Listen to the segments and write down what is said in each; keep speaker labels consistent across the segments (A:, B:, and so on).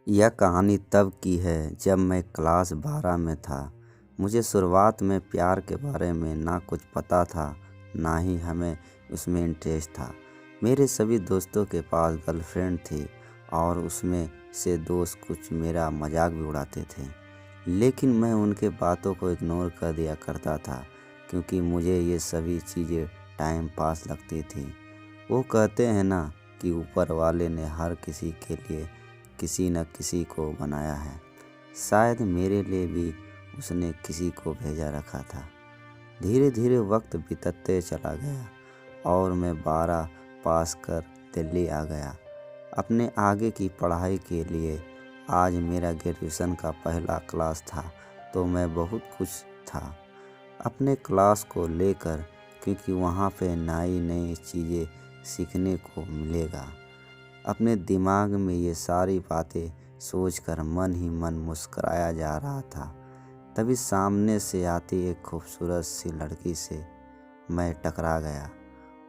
A: यह कहानी तब की है जब मैं क्लास 12 में था। मुझे शुरुआत में प्यार के बारे में ना कुछ पता था, ना ही हमें उसमें इंटरेस्ट था। मेरे सभी दोस्तों के पास गर्लफ्रेंड थी और उसमें से दोस्त कुछ मेरा मजाक भी उड़ाते थे। लेकिन मैं उनके बातों को इग्नोर कर दिया करता था क्योंकि मुझे ये सभी चीज़ें टाइम पास लगती थी। वो कहते हैं ना कि ऊपर वाले ने हर किसी के लिए किसी न किसी को बनाया है। शायद मेरे लिए भी उसने किसी को भेजा रखा था। धीरे धीरे वक्त बीतते चला गया और मैं 12 पास कर दिल्ली आ गया अपने आगे की पढ़ाई के लिए। आज मेरा ग्रेजुएशन का पहला क्लास था तो मैं बहुत खुश था अपने क्लास को लेकर, क्योंकि वहाँ पे नई नई चीज़ें सीखने को मिलेगा। अपने दिमाग में ये सारी बातें सोचकर मन ही मन मुस्कराया जा रहा था। तभी सामने से आती एक खूबसूरत सी लड़की से मैं टकरा गया।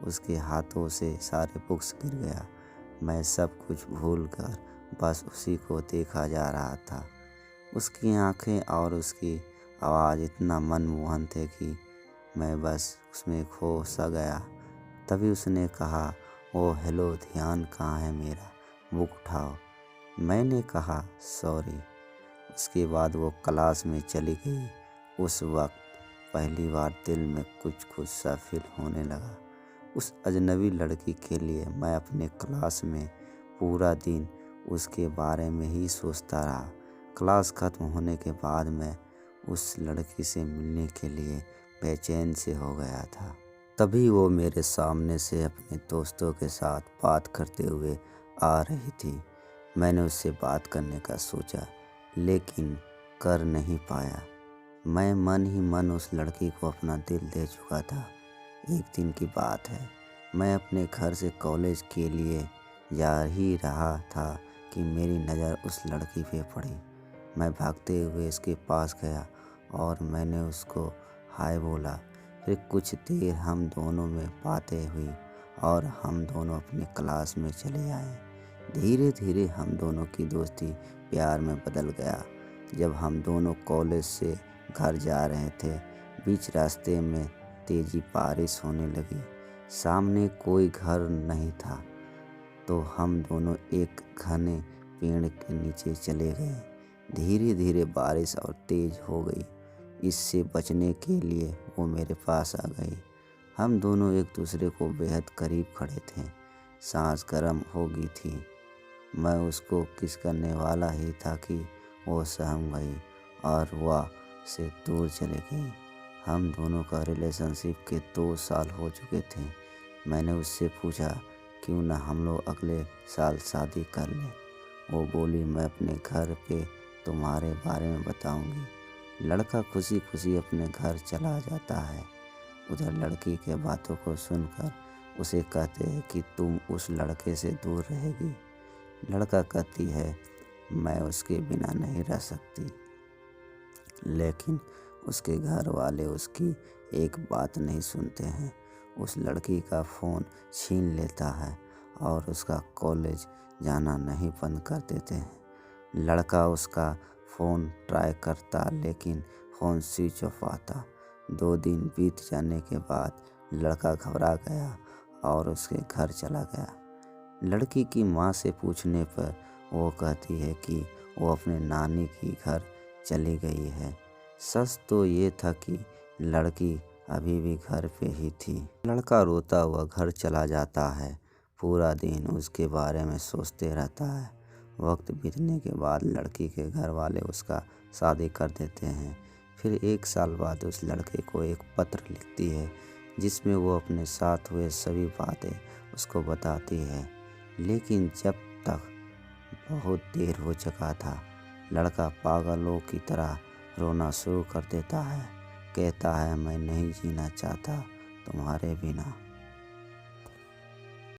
A: उसके हाथों से सारे बुक्स गिर गया। मैं सब कुछ भूल कर बस उसी को देखा जा रहा था। उसकी आंखें और उसकी आवाज़ इतना मनमोहन थे कि मैं बस उसमें खो सा गया। तभी उसने कहा, ओ हेलो, ध्यान कहाँ है मेरा, बुक उठाओ। मैंने कहा सॉरी। उसके बाद वो क्लास में चली गई। उस वक्त पहली बार दिल में कुछ कुछ सा फील होने लगा। उस अजनबी लड़की के लिए मैं अपने क्लास में पूरा दिन उसके बारे में ही सोचता रहा। क्लास खत्म होने के बाद मैं उस लड़की से मिलने के लिए बेचैन से हो गया था। तभी वो मेरे सामने से अपने दोस्तों के साथ बात करते हुए आ रही थी। मैंने उससे बात करने का सोचा लेकिन कर नहीं पाया। मैं मन ही मन उस लड़की को अपना दिल दे चुका था। एक दिन की बात है, मैं अपने घर से कॉलेज के लिए जा ही रहा था कि मेरी नज़र उस लड़की पे पड़ी। मैं भागते हुए इसके पास गया और मैंने उसको हाय बोला। फिर कुछ देर हम दोनों में बातें हुई और हम दोनों अपनी क्लास में चले आए। धीरे धीरे हम दोनों की दोस्ती प्यार में बदल गया। जब हम दोनों कॉलेज से घर जा रहे थे, बीच रास्ते में तेजी बारिश होने लगी। सामने कोई घर नहीं था तो हम दोनों एक घने पेड़ के नीचे चले गए। धीरे धीरे बारिश और तेज हो गई। इससे बचने के लिए वो मेरे पास आ गई। हम दोनों एक दूसरे को बेहद करीब खड़े थे। सांस गर्म हो गई थी। मैं उसको किस करने वाला ही था कि वो सहम गई और वह से दूर चले गई। हम दोनों का रिलेशनशिप के 2 साल हो चुके थे। मैंने उससे पूछा क्यों ना हम लोग अगले साल शादी कर लें। वो बोली, मैं अपने घर पे तुम्हारे बारे में बताऊंगी। लड़का खुशी खुशी अपने घर चला जाता है। उधर लड़की के बातों को सुनकर उसे कहते हैं कि तुम उस लड़के से दूर रहेगी। लड़का कहती है, मैं उसके बिना नहीं रह सकती। लेकिन उसके घर वाले उसकी एक बात नहीं सुनते हैं। उस लड़की का फ़ोन छीन लेता है और उसका कॉलेज जाना नहीं बंद कर देते हैं। लड़का उसका फ़ोन ट्राई करता लेकिन फ़ोन स्विच ऑफ आता। 2 दिन बीत जाने के बाद लड़का घबरा गया और उसके घर चला गया। लड़की की माँ से पूछने पर वो कहती है कि वो अपने नानी की घर चली गई है। सच तो ये था कि लड़की अभी भी घर पे ही थी। लड़का रोता हुआ घर चला जाता है। पूरा दिन उसके बारे में सोचते रहता है। वक्त बीतने के बाद लड़की के घर वाले उसका शादी कर देते हैं। फिर 1 साल बाद उस लड़के को एक पत्र लिखती है जिसमें वो अपने साथ हुए सभी बातें उसको बताती है। लेकिन जब तक बहुत देर हो चुका था, लड़का पागलों की तरह रोना शुरू कर देता है। कहता है, मैं नहीं जीना चाहता तुम्हारे बिना।